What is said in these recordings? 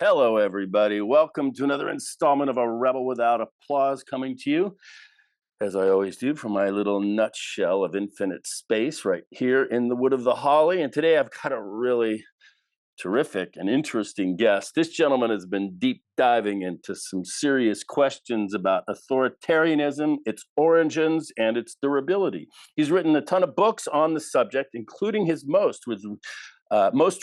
Hello, everybody. Welcome to another installment of A Rebel Without Applause, coming to you, as I always do, from my little nutshell of infinite space right here in the Wood of the Holly. And today I've got a really terrific and interesting guest. This gentleman has been deep diving into some serious questions about authoritarianism, its origins, and its durability. He's written a ton of books on the subject, including his most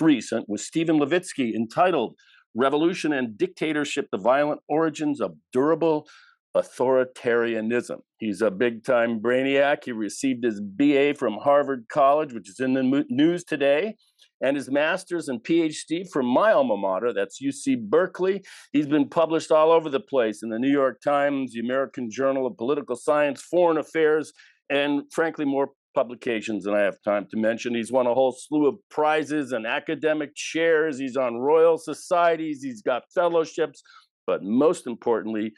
recent with Stephen Levitsky, entitled Revolution and Dictatorship, the Violent Origins of Durable Authoritarianism. He's a big time brainiac. He received his BA from Harvard College, which is in the news today, and his master's and PhD from my alma mater, that's UC Berkeley. He's been published all over the place in the New York Times, the American Journal of Political Science, Foreign Affairs, and frankly, more publications than I have time to mention. He's won a whole slew of prizes and academic chairs. He's on Royal Societies. He's got fellowships. But most importantly,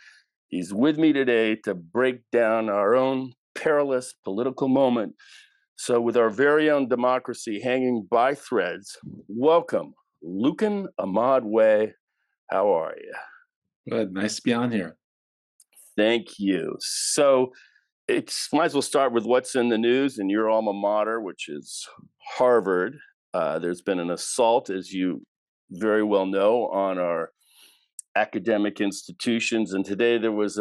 he's with me today to break down our own perilous political moment. So with our very own democracy hanging by threads, welcome, Lucan Way. How are you? Good. Nice to be on here. Thank you. So might as well start with what's in the news in your alma mater, which is Harvard. There's been an assault, as you very well know, on our academic institutions. And today there was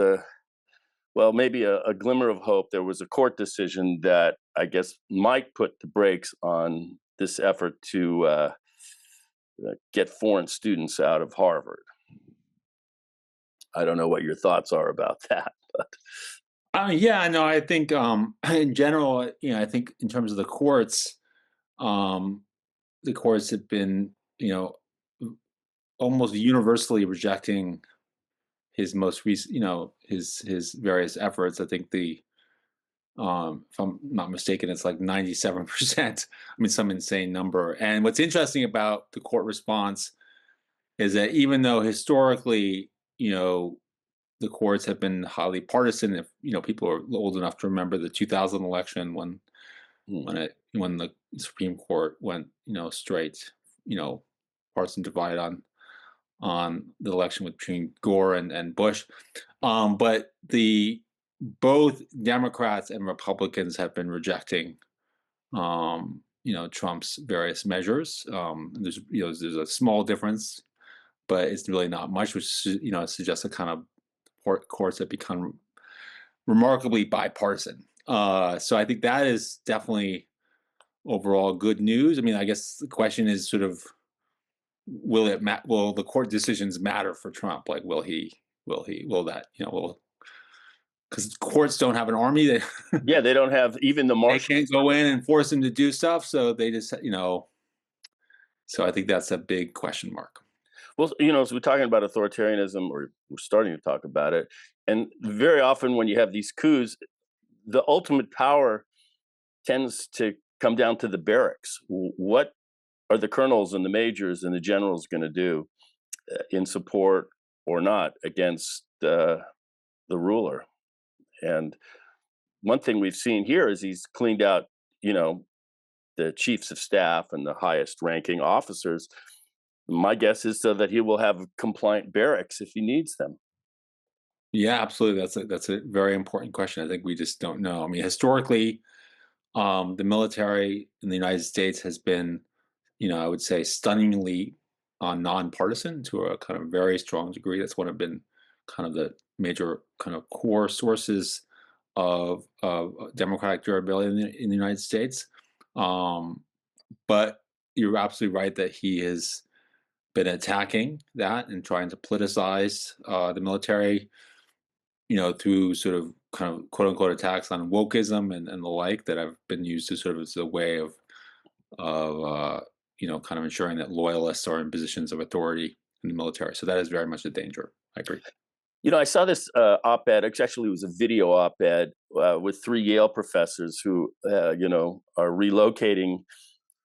maybe a glimmer of hope. There was a court decision that I guess might put the brakes on this effort to get foreign students out of Harvard. I don't know what your thoughts are about that, but I think in general, I think in terms of the courts have been, almost universally rejecting his most recent, his various efforts. I think if I'm not mistaken, it's like 97%. I mean, some insane number. And what's interesting about the court response is that even though historically, the courts have been highly partisan. If people are old enough to remember the 2000 election when the Supreme Court went straight, partisan divide on the election between Gore and Bush, but both Democrats and Republicans have been rejecting Trump's various measures. There's a small difference, but it's really not much, which suggests a kind of courts have become remarkably bipartisan. So I think that is definitely overall good news. I mean, I guess the question is sort of, will the court decisions matter for Trump? Like, will because courts don't have an army. they don't have even the They marshal. can't go in and force him to do stuff. So they just, so I think that's a big question mark. Well, so we're talking about authoritarianism, or we're starting to talk about it. And very often when you have these coups, the ultimate power tends to come down to the barracks. What are the colonels and the majors and the generals going to do in support or not against the ruler? And one thing we've seen here is he's cleaned out, the chiefs of staff and the highest ranking officers. My guess is that he will have compliant barracks if he needs them. Yeah, absolutely. That's a very important question. I think we just don't know. I mean, historically, the military in the United States has been, I would say, stunningly nonpartisan to a kind of very strong degree. That's one of been kind of the major kind of core sources of democratic durability in the United States. But you're absolutely right that he has been attacking that and trying to politicize the military, through sort of kind of quote unquote attacks on wokeism and the like that have been used to sort of as a way of kind of ensuring that loyalists are in positions of authority in the military. So that is very much a danger. I agree. I saw this op-ed. Actually, it was a video op-ed with three Yale professors who, are relocating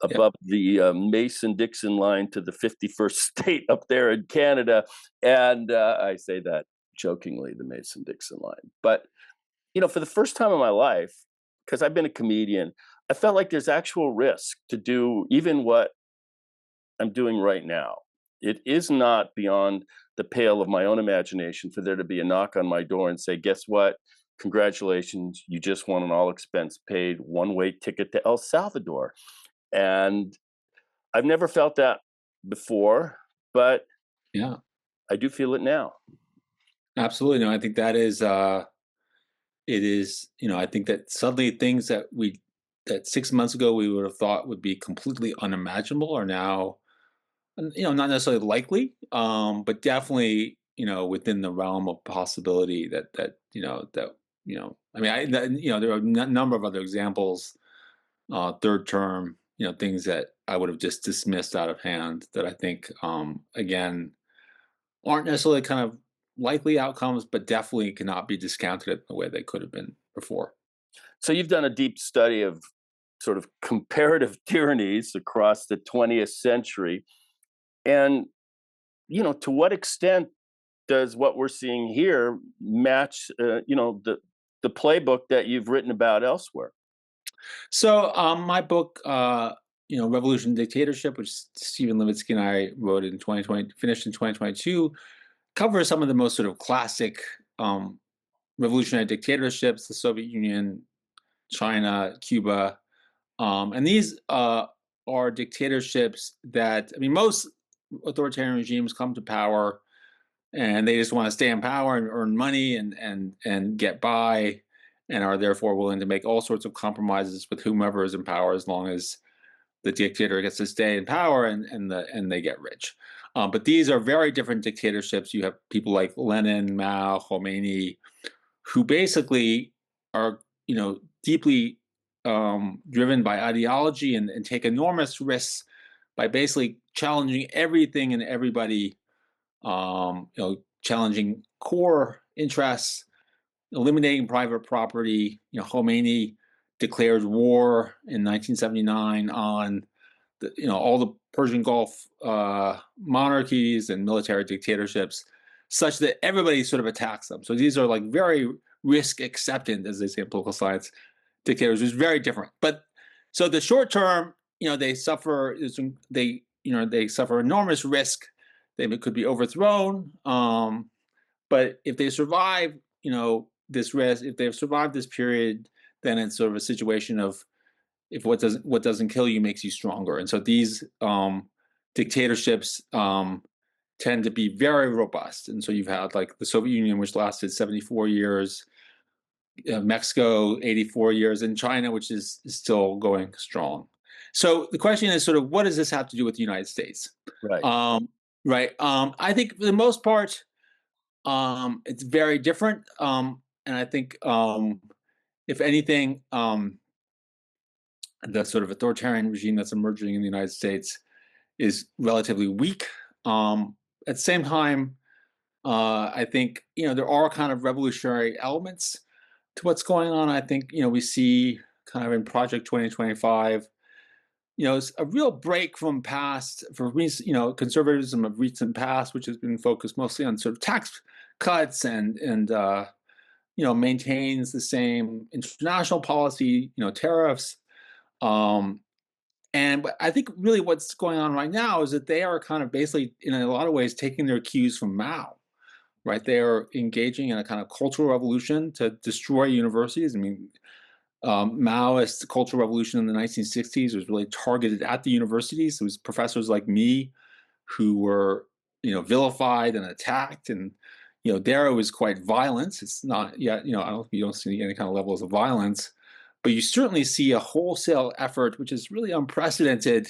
above the Mason-Dixon line to the 51st state up there in Canada. And I say that jokingly, the Mason-Dixon line. But, for the first time in my life, because I've been a comedian, I felt like there's actual risk to do even what I'm doing right now. it is not beyond the pale of my own imagination for there to be a knock on my door and say, guess what? Congratulations, you just won an all expense paid one way ticket to El Salvador. And I've never felt that before, but Yeah, I do feel it now. absolutely. No, I think that is it is, I think that suddenly things that 6 months ago we would have thought would be completely unimaginable are now, not necessarily likely, but definitely, within the realm of possibility I mean, there are a number of other examples, third term, things that I would have just dismissed out of hand that I think, again, aren't necessarily kind of likely outcomes, but definitely cannot be discounted in the way they could have been before. So you've done a deep study of sort of comparative tyrannies across the 20th century. And, to what extent does what we're seeing here match, the playbook that you've written about elsewhere? So, my book, Revolution and Dictatorship, which Stephen Levitsky and I wrote in 2020, finished in 2022, covers some of the most sort of classic revolutionary dictatorships: the Soviet Union, China, Cuba, and these are dictatorships that, I mean, most authoritarian regimes come to power and they just want to stay in power and earn money and get by, and are therefore willing to make all sorts of compromises with whomever is in power as long as the dictator gets to stay in power and they get rich. But these are very different dictatorships. You have people like Lenin, Mao, Khomeini, who basically are, deeply driven by ideology and take enormous risks by basically challenging everything and everybody, challenging core interests, eliminating private property. Khomeini declared war in 1979 on all the Persian Gulf monarchies and military dictatorships, such that everybody sort of attacks them. So these are like very risk acceptant, as they say in political science, dictators, which is very different. But so the short term, they suffer. They suffer enormous risk. They could be overthrown. But if they survive, this risk, if they've survived this period, then it's sort of a situation of, if what doesn't kill you makes you stronger. And so these dictatorships tend to be very robust. And so you've had like the Soviet Union, which lasted 74 years, Mexico 84 years, and China, which is still going strong. So the question is sort of, what does this have to do with the United States? Right. Right. I think for the most part, it's very different. And I think, if anything, the sort of authoritarian regime that's emerging in the United States is relatively weak. At the same time, I think, there are kind of revolutionary elements to what's going on. I think, we see kind of in Project 2025, it's a real break from past for recent, conservatism of recent past, which has been focused mostly on sort of tax cuts and maintains the same international policy, tariffs. Um, but I think really what's going on right now is that they are kind of basically, in a lot of ways, taking their cues from Mao, right? They are engaging in a kind of cultural revolution to destroy universities. I mean, Maoist cultural revolution in the 1960s was really targeted at the universities. It was professors like me who were, vilified and attacked, and there it was quite violent. It's not yet, you don't see any kind of levels of violence, but you certainly see a wholesale effort, which is really unprecedented,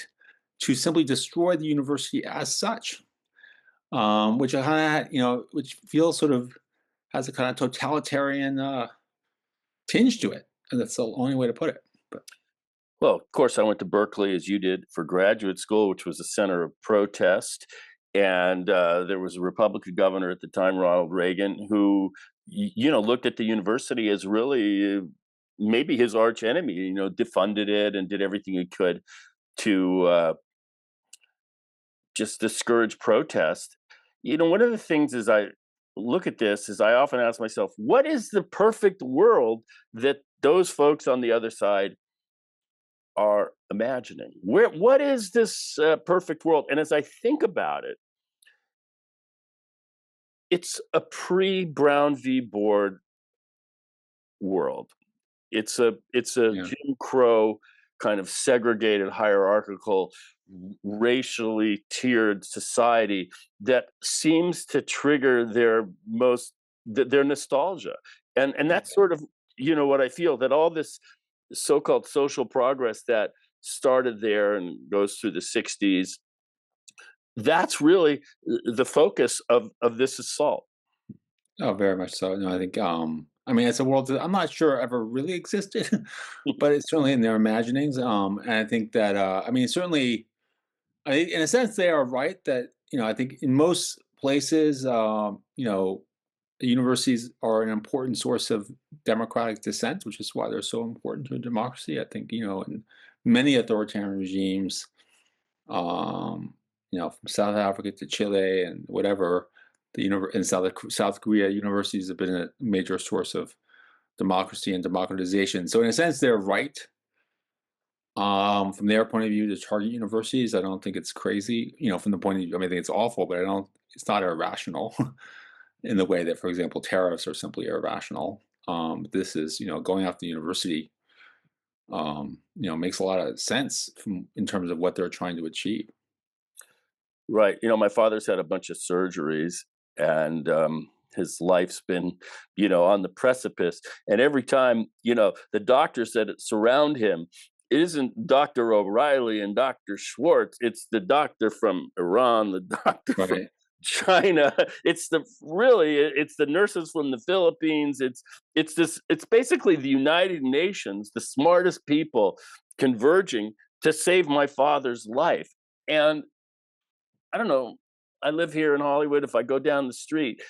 to simply destroy the university as such, which kind of, which feels sort of has a kind of totalitarian tinge to it, and that's the only way to put it. But Well, of course, I went to Berkeley as you did for graduate school, which was a center of protest. And there was a Republican governor at the time, Ronald Reagan, who, looked at the university as really maybe his arch enemy, defunded it and did everything he could to just discourage protest. One of the things as I look at this is I often ask myself, what is the perfect world that those folks on the other side are imagining? What is this perfect world? And as I think about it, it's a pre-Brown v. Board world. It's a Yeah. Jim Crow kind of segregated, hierarchical, racially tiered society that seems to trigger their nostalgia, and that's sort of what I feel, that all this so-called social progress that started there and goes through the '60s, that's really the focus of this assault. Oh, very much so. No, I think, I mean, it's a world that I'm not sure ever really existed, but it's certainly in their imaginings. And I think that, I mean, certainly, I think in a sense they are right that, I think in most places, universities are an important source of democratic dissent, which is why they're so important to a democracy. I think, in many authoritarian regimes, from South Africa to Chile and whatever, in South Korea, universities have been a major source of democracy and democratization. So in a sense, they're right. From their point of view, to target universities, I don't think it's crazy. From the point of view, I mean, I think it's awful, but I don't. It's not irrational in the way that, for example, tariffs are simply irrational. This is, going after the university. Makes a lot of sense in terms of what they're trying to achieve. Right. My father's had a bunch of surgeries, and his life's been, on the precipice. And every time, the doctors that surround him isn't Dr. O'Reilly and Dr. Schwartz. It's the doctor from Iran, the doctor from Right. China. It's the nurses from the Philippines. It's basically the United Nations, the smartest people converging to save my father's life. And I don't know. I live here in Hollywood. If I go down the street,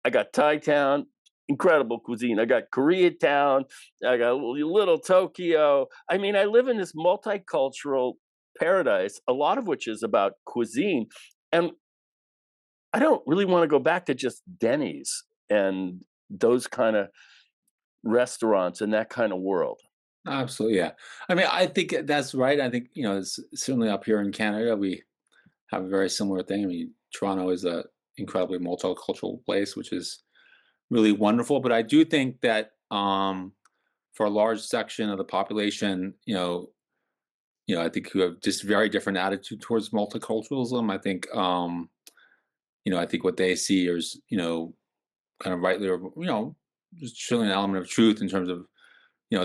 I got Thai Town, incredible cuisine. I got Koreatown. I got little Tokyo. I mean, I live in this multicultural paradise, a lot of which is about cuisine. And I don't really want to go back to just Denny's and those kind of restaurants and that kind of world. Absolutely, yeah. I mean, I think that's right. I think, certainly up here in Canada, we have a very similar thing. I mean, Toronto is a incredibly multicultural place, which is really wonderful. But I do think that, for a large section of the population, I think who have just very different attitude towards multiculturalism. I think what they see is, kind of rightly, or there's surely an element of truth in terms of,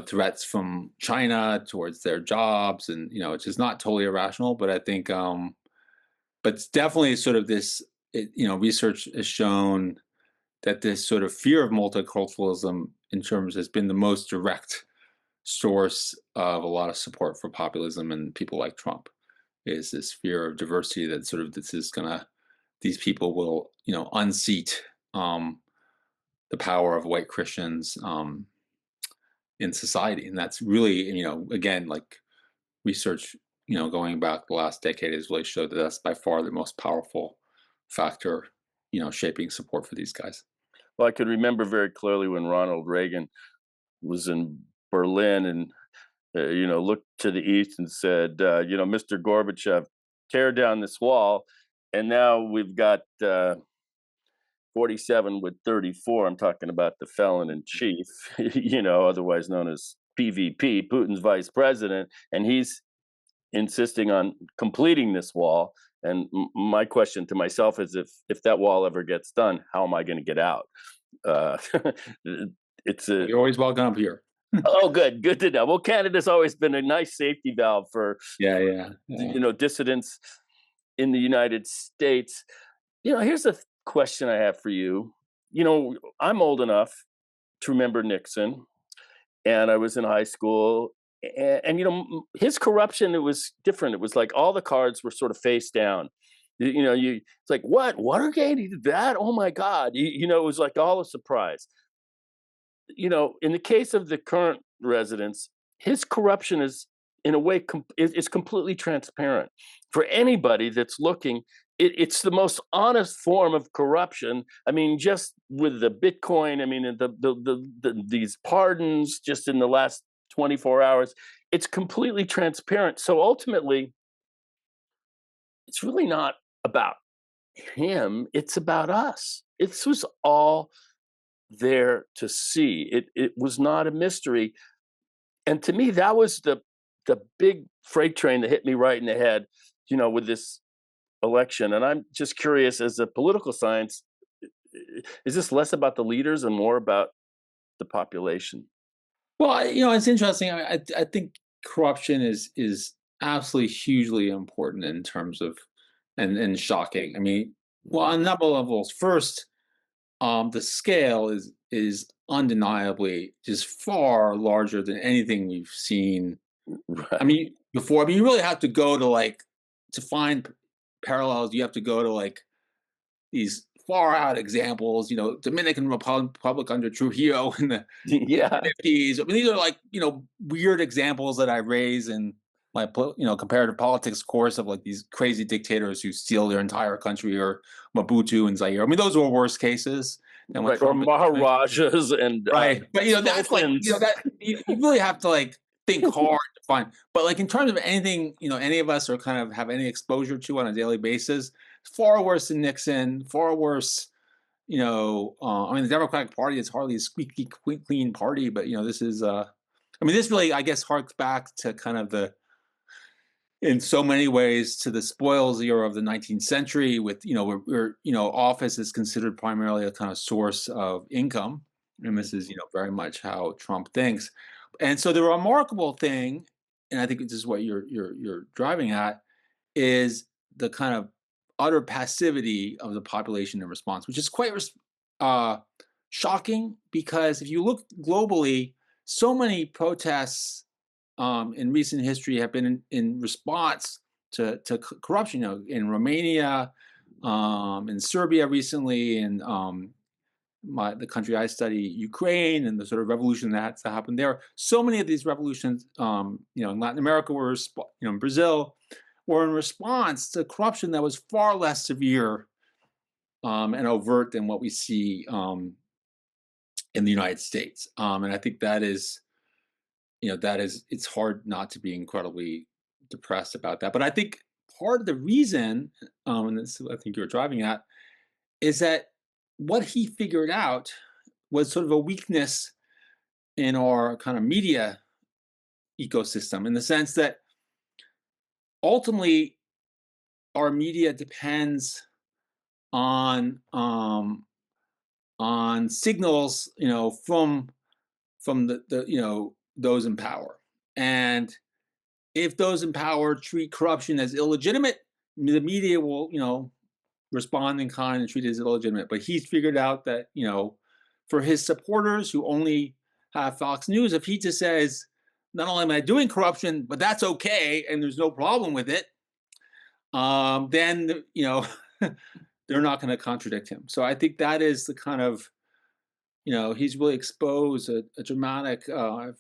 threats from China towards their jobs, and it's just not totally irrational. But I think, but it's definitely sort of this. Research has shown that this sort of fear of multiculturalism, in terms, has been the most direct source of a lot of support for populism and people like Trump. Is this fear of diversity that sort of these people will unseat, the power of white Christians, in society. And that's really, again, like, research, going back the last decade, has really showed that that's by far the most powerful factor, shaping support for these guys. Well, I could remember very clearly when Ronald Reagan was in Berlin and looked to the east and said, Mr. Gorbachev, tear down this wall. And now we've got 47 with 34. I'm talking about the felon in chief, otherwise known as PVP, Putin's vice president. And he's insisting on completing this wall. And my question to myself is, if that wall ever gets done, how am I going to get out? Uh, it's a You're always welcome up here. Oh, good to know. Well, Canada's always been a nice safety valve for, Yeah, yeah, yeah. dissidents in the United States. Here's a question I have for you. I'm old enough to remember Nixon, and I was in high school, and his corruption, it was different. It was like all the cards were sort of face down. It's like, what, Watergate? He did that? Oh my God! It was like all a surprise. In the case of the current residents, his corruption is, in a way, is completely transparent for anybody that's looking. It's the most honest form of corruption. I mean, just with the Bitcoin. I mean, these pardons just in the last 24 hours. It's completely transparent. So ultimately, it's really not about him, it's about us. This was all there to see. It was not a mystery. And to me, that was the big freight train that hit me right in the head, with this election. And I'm just curious, as a political science, is this less about the leaders and more about the population? Well, it's interesting. I think corruption is absolutely hugely important in terms of and shocking. I mean, well, on a number of levels. First, the scale is undeniably just far larger than anything we've seen. I Right. mean, before. I mean, you really have to go to like to find parallels. You have to go to like these far out examples. Dominican Republic under Trujillo in the Yeah. 50s. I mean, these are like, weird examples that I raise in my, comparative politics course of like these crazy dictators who steal their entire country, or Mobutu and Zaire. I mean, those were worse cases than what Right. Or Trump is doing. Maharajas and Right. But, that's like, sultans. that you really have to like think hard to find. But like in terms of anything, any of us are kind of have any exposure to on a daily basis, far worse than Nixon, far worse. I mean, the Democratic Party is hardly a squeaky clean party, but this is, I mean, this really, I guess, harks back to kind of in so many ways, to the spoils era of the 19th century, with where office is considered primarily a kind of source of income, and this is very much how Trump thinks. And so the remarkable thing, and I think this is what you're driving at, is the kind of utter passivity of the population in response, which is quite uh, shocking, because if you look globally, so many protests in recent history have been in response to corruption. In Romania, in Serbia recently, and the country I study, Ukraine, and the sort of revolution that's happened there. So many of these revolutions, in Latin America, in Brazil, were in response to corruption that was far less severe and overt than what we see in the United States. And I think it's hard not to be incredibly depressed about that. But I think part of the reason, and this is what I think you're driving at, is that what he figured out was sort of a weakness in our kind of media ecosystem, in the sense that ultimately our media depends on signals, from the those in power. And if those in power treat corruption as illegitimate, the media will, respond in kind and treat it as illegitimate. But he's figured out that, for his supporters who only have Fox News, if he just says, not only am I doing corruption, but that's okay and there's no problem with it, then, they're not going to contradict him. So I think that is the kind of, he's really exposed a dramatic,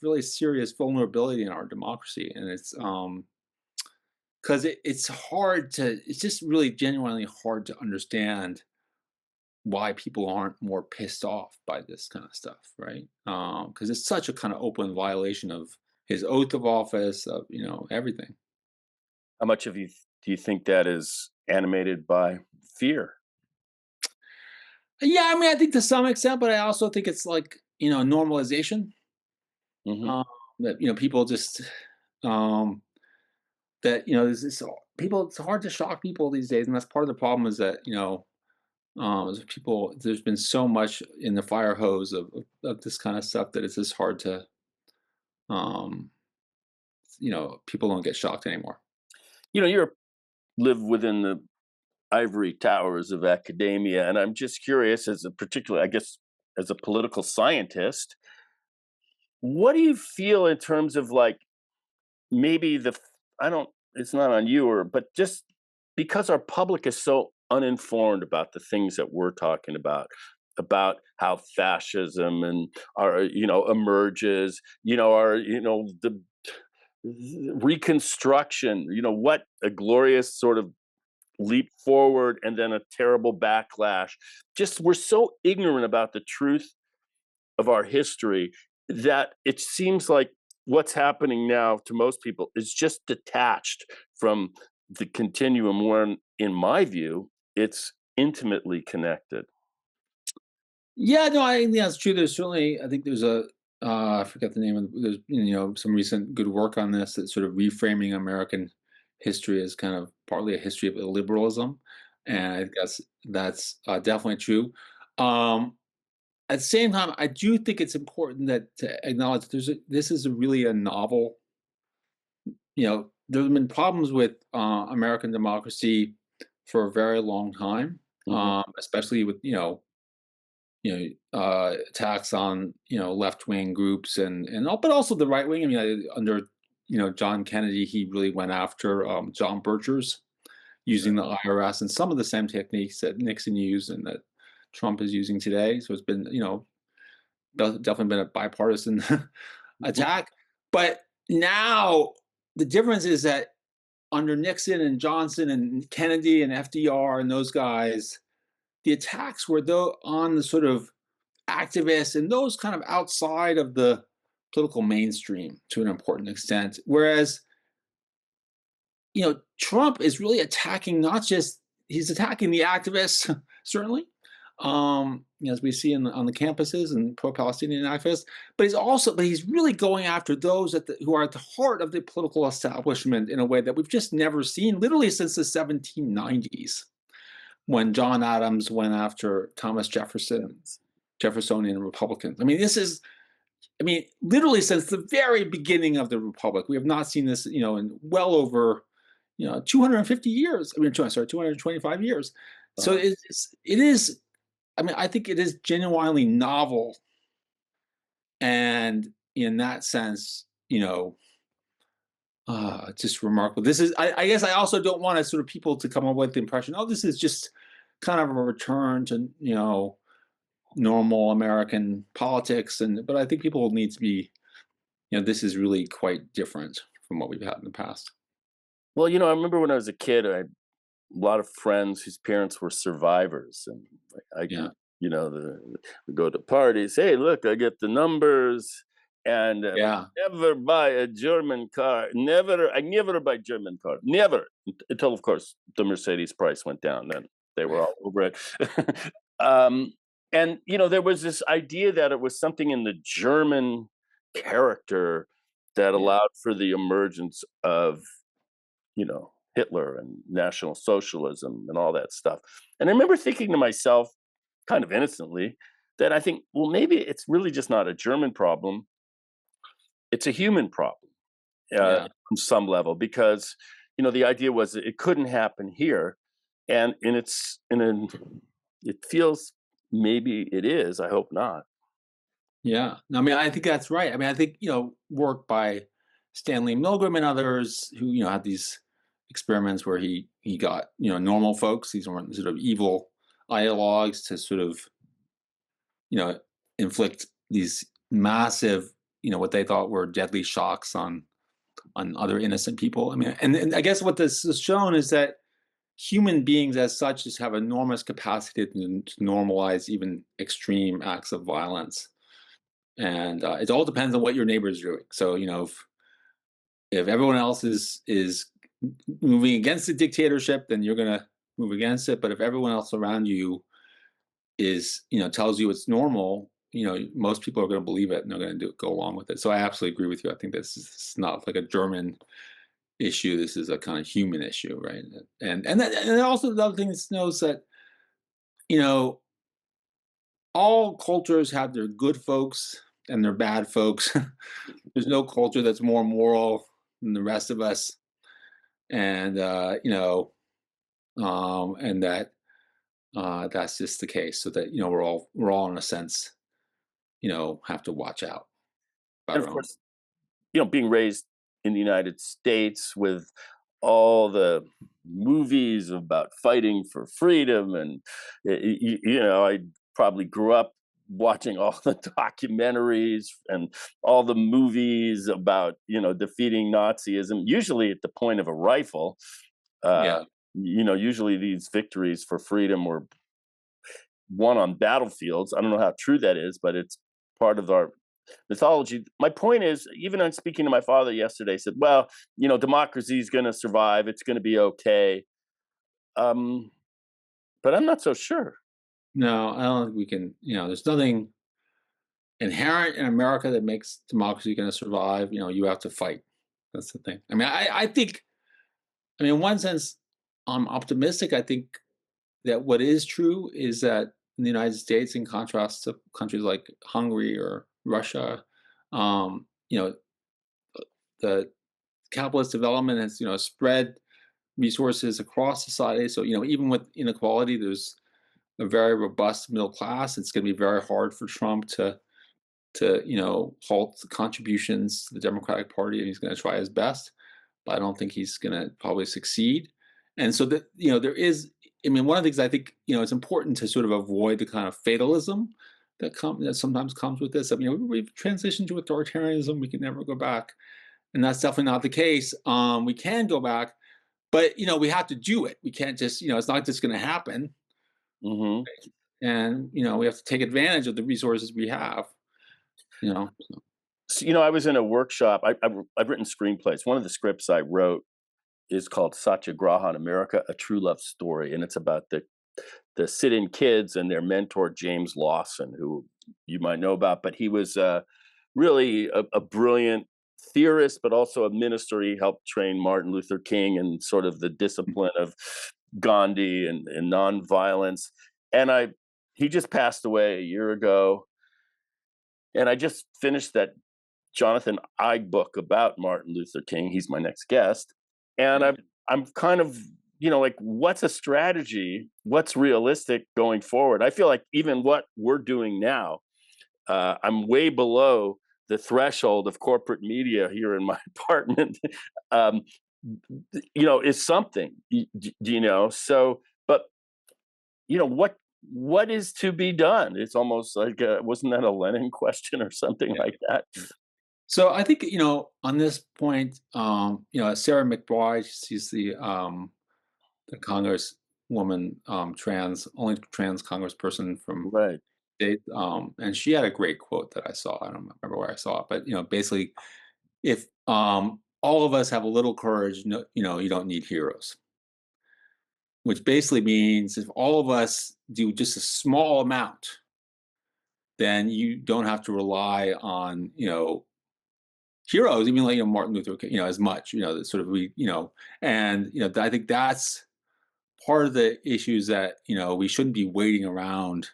really serious vulnerability in our democracy. And it's, because it's just really genuinely hard to understand why people aren't more pissed off by this kind of stuff, right? Because it's such a kind of open violation of his oath of office, of everything. How much of you do you think that is animated by fear? Yeah, I mean, I think to some extent, but I also think it's like normalization. Hmm. Um, that people just um, that there's this people. It's hard to shock people these days, and that's part of the problem. Is that there's been so much in the fire hose of this kind of stuff that it's just hard to um, people don't get shocked anymore. You're live within the ivory towers of academia, and I'm just curious, as a particular, I guess, as a political scientist, what do you feel in terms of like maybe I don't, it's not on you, but just because our public is so uninformed about the things that we're talking about how fascism and our, emerges, our, the reconstruction, what a glorious sort of leap forward and then a terrible backlash. Just we're so ignorant about the truth of our history that it seems like what's happening now to most people is just detached from the continuum when, in my view, it's intimately connected. Yeah, no, I think that's true. There's certainly, I think there's a, I forget the name of, there's, some recent good work on this, that sort of reframing American history as kind of partly a history of illiberalism. And I think that's definitely true. Um, at the same time, I do think it's important that to acknowledge that this is really a novel. There have been problems with American democracy for a very long time, Mhm. especially with attacks on left wing groups but also the right wing. I mean, under John Kennedy, he really went after John Birchers using the IRS and some of the same techniques that Nixon used and that Trump is using today. So it's been definitely been a bipartisan Mhm. attack. But now the difference is that under Nixon and Johnson and Kennedy and FDR and those guys, the attacks were though on the sort of activists and those kind of outside of the political mainstream to an important extent. Whereas, Trump is really attacking not just he's attacking the activists, certainly, as we see on the campuses and pro-Palestinian activists, but he's really going after those who are at the heart of the political establishment in a way that we've just never seen, literally since the 1790s, when John Adams went after Thomas Jefferson, Jeffersonian Republicans. Literally since the very beginning of the republic, we have not seen this, in well over, 250 years. Sorry, 225 years. So Uh-huh. it is. I think it is genuinely novel, and in that sense, just remarkable. This is. I guess I also don't want to sort of people to come up with the impression, oh, this is just kind of a return to normal American politics, but I think people need to be this is really quite different from what we've had in the past. Well, I remember when I was a kid, I had a lot of friends whose parents were survivors, and like, I Yeah. could, we go to parties. Hey, look, I get the numbers, and Yeah. never buy a German car. Never, I never buy German car. Never until, of course, the Mercedes price went down. Then they were all over it. um, and there was this idea that it was something in the German character that Yeah. allowed for the emergence of Hitler and National Socialism and all that stuff. And I remember thinking to myself, kind of innocently, that I think, well, maybe it's really just not a German problem. It's a human problem Yeah. on some level, because, the idea was that it couldn't happen here. And it feels, maybe it is, I hope not. Yeah. No, I think that's right. I think, work by Stanley Milgram and others who, had these experiments where he got, normal folks, these weren't sort of evil ideologues, to sort of, you know, inflict these massive, what they thought were deadly shocks on other innocent people. And I guess what this has shown is that human beings as such just have enormous capacity to normalize even extreme acts of violence. And it all depends on what your neighbor is doing. So, if everyone else is moving against the dictatorship, then you're going to move against it. But if everyone else around you is, tells you it's normal, most people are going to believe it and they're going to go along with it. So I absolutely agree with you. I think this is not like a German issue. This is a kind of human issue, right? And also the other thing is knows that you know all cultures have their good folks and their bad folks. There's no culture that's more moral than the rest of us, and and that's just the case. So that we're all in a sense have to watch out about And our of own. course, being raised in the United States with all the movies about fighting for freedom, and I probably grew up watching all the documentaries and all the movies about defeating Nazism, usually at the point of a rifle. Uh, Yeah, Usually these victories for freedom were won on battlefields. I don't know how true that is, but it's part of our mythology. My point is, even on speaking to my father yesterday, said, "Well, democracy is going to survive. It's going to be okay." Um, but I'm not so sure. No, I don't think we can. There's nothing inherent in America that makes democracy going to survive. You have to fight. That's the thing. I mean, I think. I mean, in one sense, I'm optimistic. I think that what is true is that in the United States, in contrast to countries like Hungary or Russia, um, you know, the capitalist development has spread resources across society. So even with inequality, there's a very robust middle class. It's going to be very hard for Trump to halt the contributions to the Democratic Party, and he's going to try his best, but I don't think he's going to probably succeed. And so that there is. I mean, one of the things I think it's important to sort of avoid the kind of fatalism that sometimes comes with this. I mean, we've transitioned to authoritarianism; we can never go back, and that's definitely not the case. We can go back, but we have to do it. We can't just it's not just going to happen, Hmm. and we have to take advantage of the resources we have. So, So, I was in a workshop. I've written screenplays. One of the scripts I wrote is called Satyagraha in America, A True Love Story, and it's about the sit-in kids and their mentor James Lawson, who you might know about, but he was really a brilliant theorist, but also a minister. He helped train Martin Luther King and sort of the discipline of Gandhi and nonviolence. And he just passed away a year ago, and I just finished that Jonathan Ive book about Martin Luther King. He's my next guest, and yeah. I'm kind of like, what's a strategy? What's realistic going forward? I feel like even what we're doing now, I'm way below the threshold of corporate media here in my apartment. um, is something. Do you know? So, but what is to be done? It's almost like wasn't that a Lenin question or something Yeah. like that? So I think on this point, Sarah McBride, she's the Congresswoman, only trans Congressperson from Right. state, and she had a great quote that I saw. I don't remember where I saw it, but basically, if all of us have a little courage, no, you don't need heroes. Which basically means if all of us do just a small amount, then you don't have to rely on heroes, even like Martin Luther King, as much, that sort of and I think that's part of the issues that we shouldn't be waiting around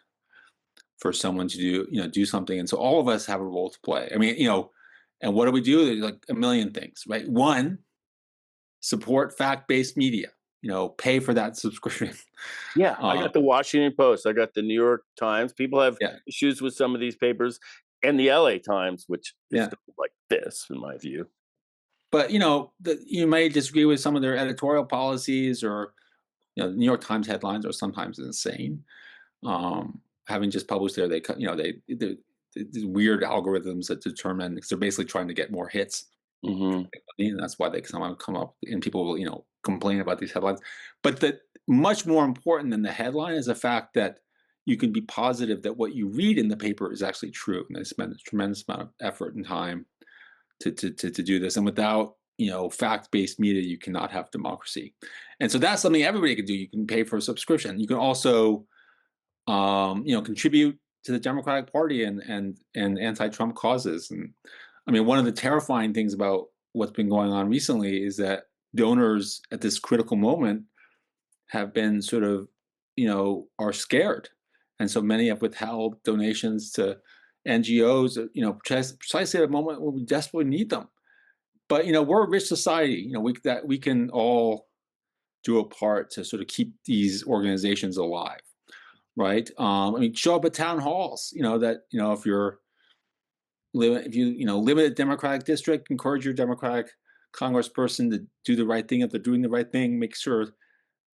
for someone to do something, and so all of us have a role to play. I mean, and what do we do? There's like a million things, right? One, support fact-based media. Pay for that subscription. Yeah, I uh, got the Washington Post, I got the New York Times. People have yeah, issues with some of these papers, and the LA Times, which is yeah. like this, in my view. But you may disagree with some of their editorial policies, or the New York Times headlines are sometimes insane. Having just published there, they cut, these weird algorithms that determine, because they're basically trying to get more hits, Hmm. and that's why they somehow come up, and people will complain about these headlines. But the much more important than the headline is the fact that you can be positive that what you read in the paper is actually true, and they spend a tremendous amount of effort and time to do this. And without fact-based media, you cannot have democracy. And so that's something everybody can do. You can pay for a subscription. You can also contribute to the Democratic Party and anti-Trump causes. And I mean, one of the terrifying things about what's been going on recently is that donors at this critical moment have been sort of are scared, and so many have withheld donations to NGOs. Precisely at a moment when we desperately need them. But we're a rich society. We can all do a part to sort of keep these organizations alive, right? I mean, show up at town halls. That if you're if you live in a Democratic district, encourage your Democratic Congressperson to do the right thing. If they're doing the right thing, make sure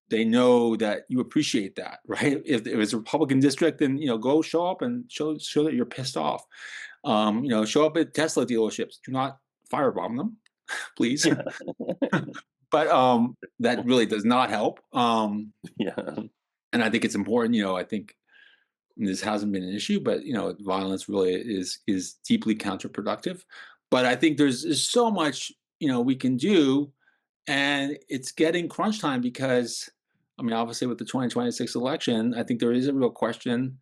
they know that you appreciate that, right? If it's a Republican district, then go show up and show that you're pissed off. Show up at Tesla dealerships. Do not firebomb them, please. Yeah. But that really does not help. Yeah. And I think it's important. I think this hasn't been an issue, but violence really is deeply counterproductive. But I think there's so much we can do, and it's getting crunch time because I mean, obviously, with the 2026 election, I think there is a real question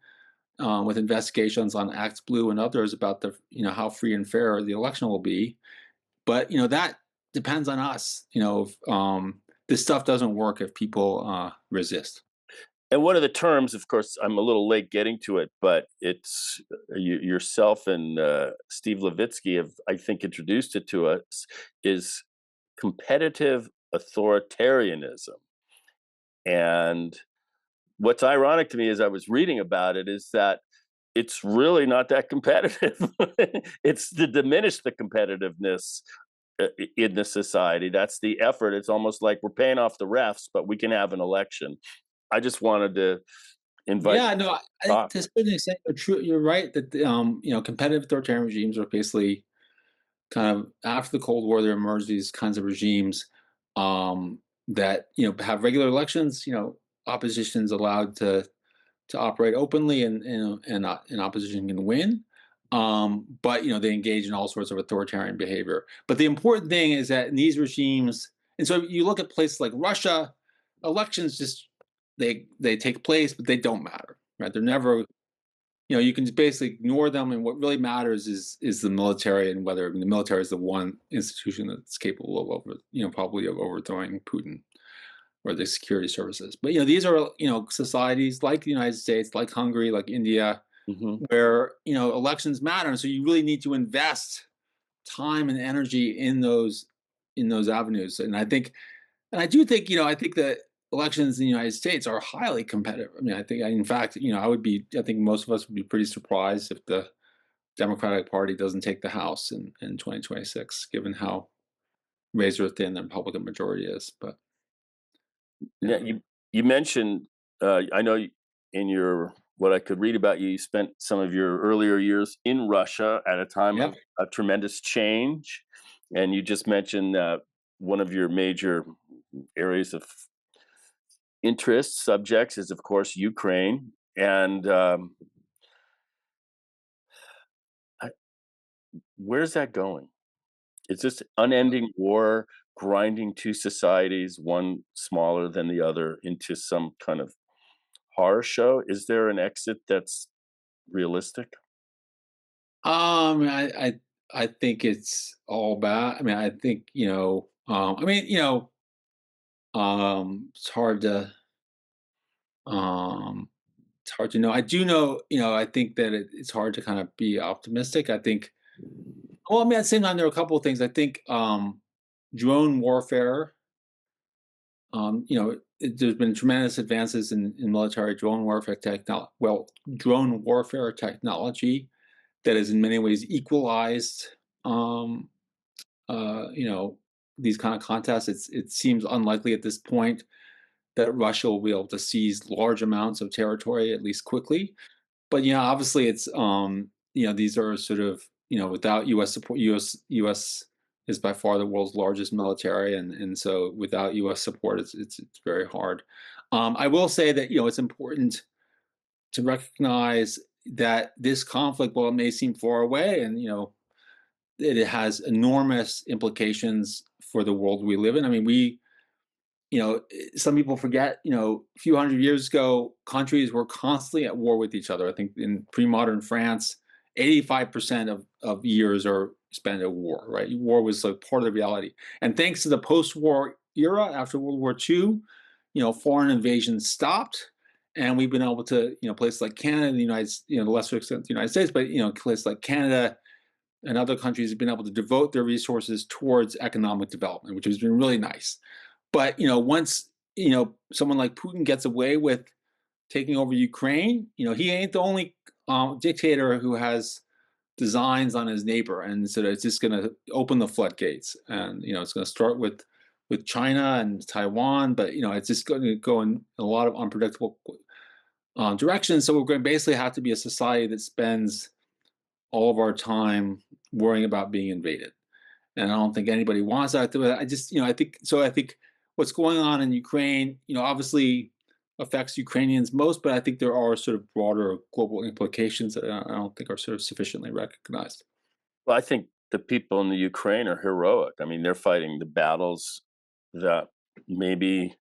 with investigations on Act Blue and others about how free and fair the election will be. But that depends on us. If, this stuff doesn't work if people resist. And one of the terms, of course, I'm a little late getting to it, but it's yourself and Steve Levitsky have, I think, introduced it to us, is competitive authoritarianism. And what's ironic to me as I was reading about it is that it's really not that competitive. It's to diminish the competitiveness in the society. That's the effort. It's almost like we're paying off the refs, but we can have an election. I just wanted to invite Yeah, no, talk. to a certain extent, you're right that competitive authoritarian regimes are basically kind of after the Cold War. There emerged these kinds of regimes that have regular elections. Opposition's allowed to operate openly, and opposition can win. But they engage in all sorts of authoritarian behavior. But the important thing is that in these regimes, and so you look at places like Russia, elections just they take place, but they don't matter, right? They're never, you can just basically ignore them, and what really matters is the military, and whether the military is the one institution that's capable of probably of overthrowing Putin, or the security services. But these are societies like the United States, like Hungary, like India, Mhm. where elections matter, and so you really need to invest time and energy in those avenues. And I do think I think that elections in the United States are highly competitive. I mean, I think, in fact, I think most of us would be pretty surprised if the Democratic Party doesn't take the House in 2026, given how razor thin the Republican majority is. But Yeah, yeah, you mentioned, I know in your what I could read about you, you spent some of your earlier years in Russia at a time yeah. of a tremendous change, and you just mentioned that one of your major areas of interest subjects is, of course, Ukraine, and I, where's that going? Is this unending war grinding two societies, one smaller than the other, into some kind of horror show? Is there an exit that's realistic? I think it's all bad. I mean, I think um, it's hard to know. I do know, I think that it's hard to kind of be optimistic. I think, well, I mean, at the same time, there are a couple of things. I think drone warfare. There's been tremendous advances in military drone warfare technology. Well, drone warfare technology that has in many ways equalized um, these kind of contests. It seems unlikely at this point that Russia will be able to seize large amounts of territory, at least quickly. But obviously it's these are sort of without U.S. support, U.S. is by far the world's largest military, and so without U.S. support, it's very hard. I will say that it's important to recognize that this conflict, while it may seem far away, and it has enormous implications for the world we live in. I mean, some people forget, a few hundred years ago, countries were constantly at war with each other. I think in pre-modern France, 85% of years are spent at war, right? War was like part of the reality. And thanks to the post-war era after World War II, foreign invasions stopped. And we've been able to, places like Canada, the United, the lesser extent the United States, but places like Canada and other countries have been able to devote their resources towards economic development, which has been really nice. But once someone like Putin gets away with taking over Ukraine, he ain't the only dictator who has designs on his neighbor, and so it's just going to open the floodgates, and it's going to start with China and Taiwan, but it's just going to go in a lot of unpredictable directions. So we're going to basically have to be a society that spends all of our time worrying about being invaded. And I don't think anybody wants that. I just, I think so. I think what's going on in Ukraine, obviously affects Ukrainians most, but I think there are sort of broader global implications that I don't think are sort of sufficiently recognized. Well, I think the people in the Ukraine are heroic. I mean, they're fighting the battles that maybe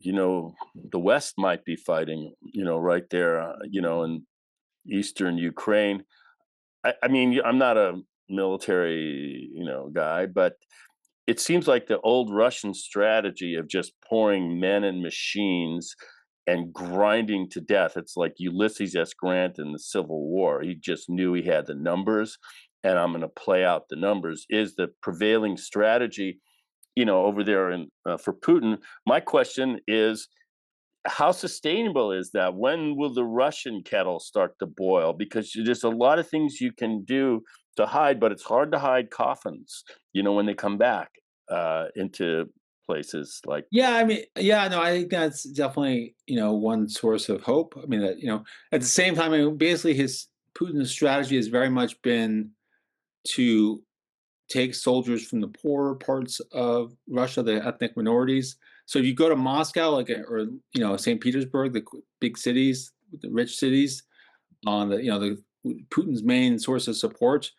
the West might be fighting, right there, in eastern Ukraine. I mean, I'm not a military, guy, but it seems like the old Russian strategy of just pouring men and machines and grinding to death. It's like Ulysses S. Grant in the Civil War. He just knew he had the numbers, and I'm going to play out the numbers. Is the prevailing strategy, over there in for Putin? My question is, how sustainable is that? When will the Russian kettle start to boil? Because there's a lot of things you can do to hide, but it's hard to hide coffins, when they come back into places like. Yeah, I mean, yeah, no, I think that's definitely, one source of hope. I mean, that, at the same time, I mean, basically his Putin's strategy has very much been to take soldiers from the poorer parts of Russia, the ethnic minorities. So if you go to Moscow, like, or St. Petersburg, the big cities, the rich cities, on the Putin's main source of support.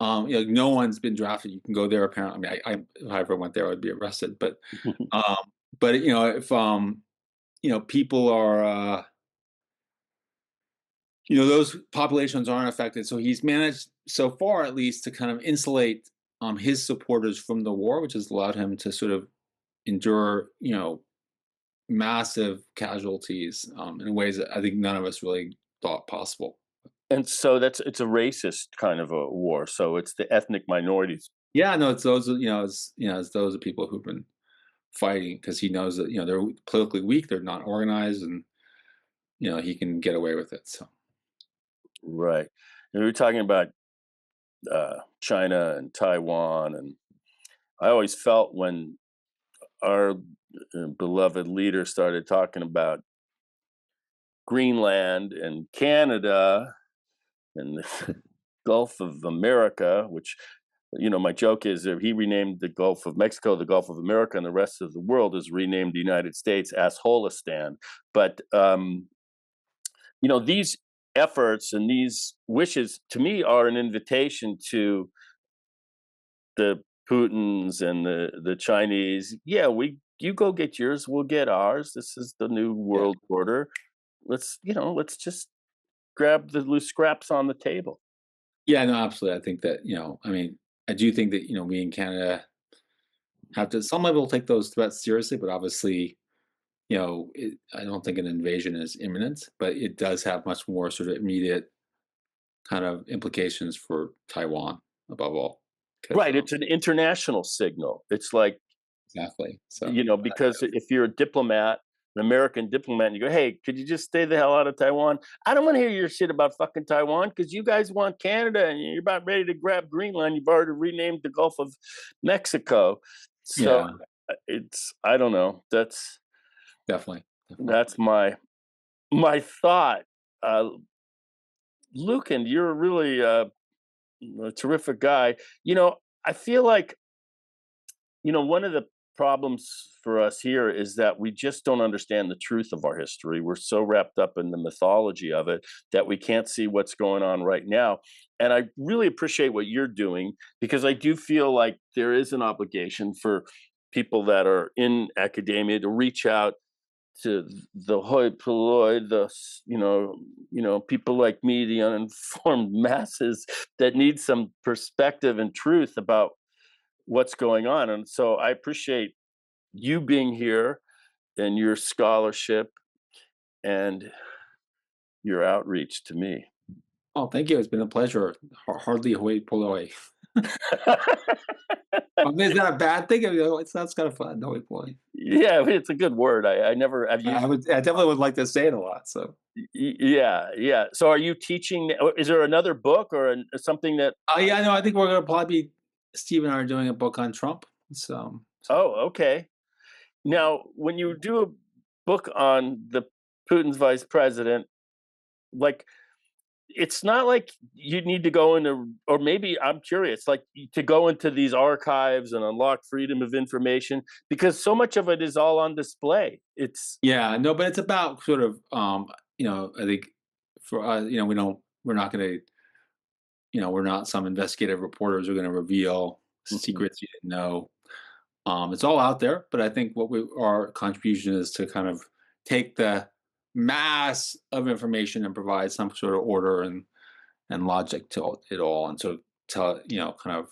No one's been drafted. You can go there. Apparently, I mean, if I ever went there, I'd be arrested. Um, but if people are, those populations aren't affected. So he's managed so far, at least, to kind of insulate his supporters from the war, which has allowed him to sort of endure, massive casualties in ways that I think none of us really thought possible. And so it's a racist kind of a war. So it's the ethnic minorities. Yeah, no, it's those, it's those are people who've been fighting because he knows that, they're politically weak, they're not organized, and he can get away with it. So Right. And we were talking about China and Taiwan, and I always felt when our beloved leader started talking about Greenland and Canada and the Gulf of America, which, my joke is that he renamed the Gulf of Mexico the Gulf of America, and the rest of the world is renamed the United States assholistan. But, these efforts and these wishes to me are an invitation to the Putins and the Chinese. Yeah, you go get yours, we'll get ours. This is the new yeah, world order. Let's just grab the loose scraps on the table. yeah, no, absolutely. I think that I mean, I do think that we in Canada have to some level take those threats seriously, but obviously, I don't think an invasion is imminent, but it does have much more sort of immediate kind of implications for Taiwan above all, because Right, it's an international signal. It's like, exactly. So because if you're a diplomat, an American diplomat, and you go, "Hey, could you just stay the hell out of Taiwan? I don't want to hear your shit about fucking Taiwan because you guys want Canada and you're about ready to grab Greenland. You've already renamed the Gulf of Mexico." So yeah, it's I don't know. definitely, definitely. That's my thought. Uh, Lucan, you're really a terrific guy. I feel like one of the problems for us here is that we just don't understand the truth of our history. We're so wrapped up in the mythology of it that we can't see what's going on right now. And I really appreciate what you're doing because I do feel like there is an obligation for people that are in academia to reach out to the hoi polloi, people like me, the uninformed masses that need some perspective and truth about what's going on. And so I appreciate you being here and your scholarship and your outreach to me. Oh, thank you. It's been a pleasure. Hardly hoi polloi. I mean, is that a bad thing? I mean, it sounds kind of fun. Hoi polloi. Yeah, it's a good word. I never have I used. would. I definitely would like to say it a lot. So, Yeah, yeah. So are you teaching? Is there another book or something that? yeah, no, I think we're gonna probably be. Steve and I are doing a book on Trump. So Oh, okay. Now, when you do a book on the Putin's vice president, like it's not like you need to go into, or maybe I'm curious, like to go into these archives and unlock freedom of information because so much of it is all on display. It's yeah, no, but it's about sort of, I think for us, we're not gonna, we're not some investigative reporters who are gonna reveal Mhm. secrets you didn't know. It's all out there, but I think our contribution is to kind of take the mass of information and provide some sort of order and logic to it all, and sort of tell kind of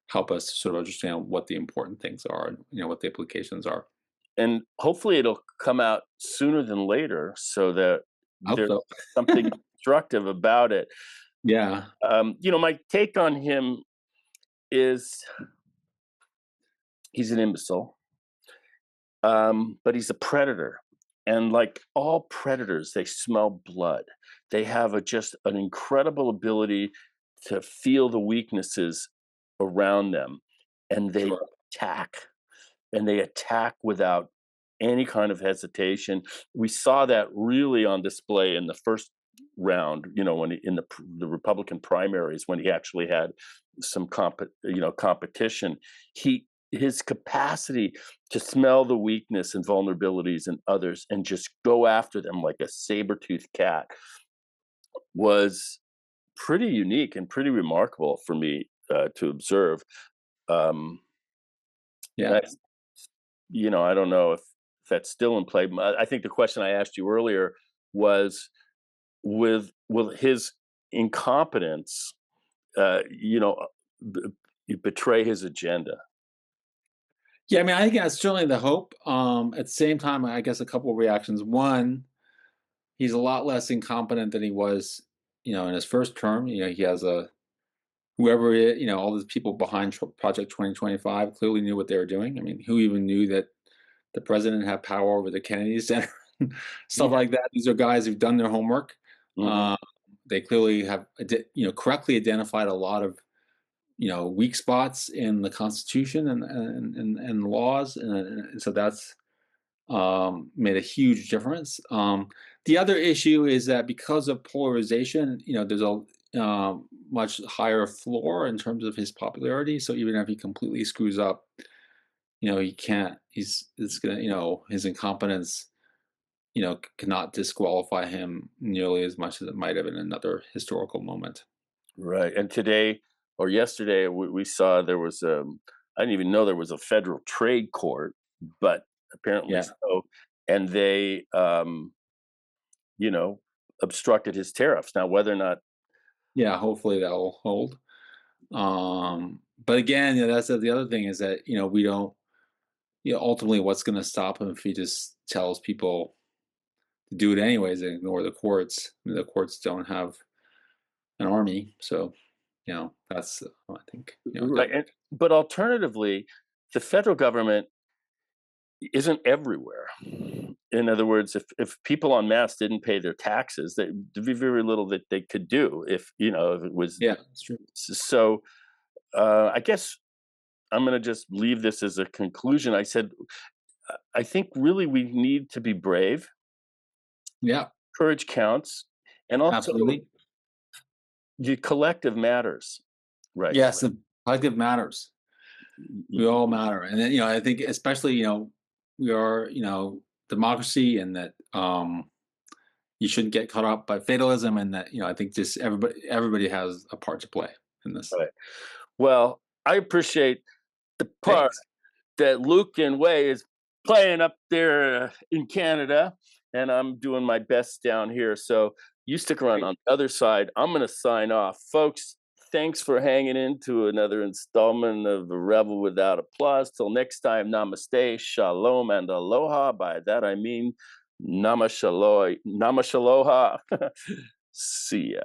help us to sort of understand what the important things are and what the implications are. And hopefully it'll come out sooner than later so that I hope there's so. something instructive about it. Yeah, My take on him is he's an imbecile, but he's a predator. And like all predators, they smell blood. They have just an incredible ability to feel the weaknesses around them, and they sure. attack. And they attack without any kind of hesitation. We saw that really on display in the first round, when in the Republican primaries, when he actually had some competition. His capacity to smell the weakness and vulnerabilities in others and just go after them like a saber-toothed cat was pretty unique and pretty remarkable for me to observe. Um, and Yeah. I don't know if that's still in play. I think the question I asked you earlier was with his incompetence, you know, betray his agenda. Yeah, I mean, I think that's certainly the hope. At the same time, I guess a couple of reactions. One, he's a lot less incompetent than he was, in his first term. He has all these people behind Project 2025 clearly knew what they were doing. I mean, who even knew that the president had power over the Kennedy Center, stuff Yeah. like that. These are guys who've done their homework. Mhm. Uh, they clearly have, correctly identified a lot of weak spots in the Constitution and laws, and so that's made a huge difference. The other issue is that because of polarization, there's a much higher floor in terms of his popularity. So even if he completely screws up, he can't. It's gonna his incompetence cannot disqualify him nearly as much as it might have in another historical moment. Right. And today or yesterday, we saw there was I didn't even know there was a federal trade court, but apparently Yeah, so. And they, you know, obstructed his tariffs. Now, whether or not, yeah. Hopefully that will hold. But again, that's the other thing is that we don't. Ultimately, what's going to stop him if he just tells people to do it anyways and ignore the courts? I mean, the courts don't have an army, so that's I think right. But alternatively, the federal government isn't everywhere. In other words, if people en masse didn't pay their taxes, there'd be very little that they could do if it was yeah, it's true. so. I guess I'm going to just leave this as a conclusion. I said, I think really we need to be brave. Yeah, Courage counts, and also absolutely. the collective matters. Right. Yes, the collective matters. We all matter, and then I think especially we are democracy, and that you shouldn't get caught up by fatalism, and that I think just everybody has a part to play in this. Right. Well, I appreciate the part Thanks. that Lucan Way is playing up there in Canada, and I'm doing my best down here. So you stick around Great. on the other side. I'm going to sign off. Folks, thanks for hanging in to another installment of The Rebel Without Applause. Till next time, namaste, shalom, and aloha. By that I mean namashaloi, namashaloha. See ya.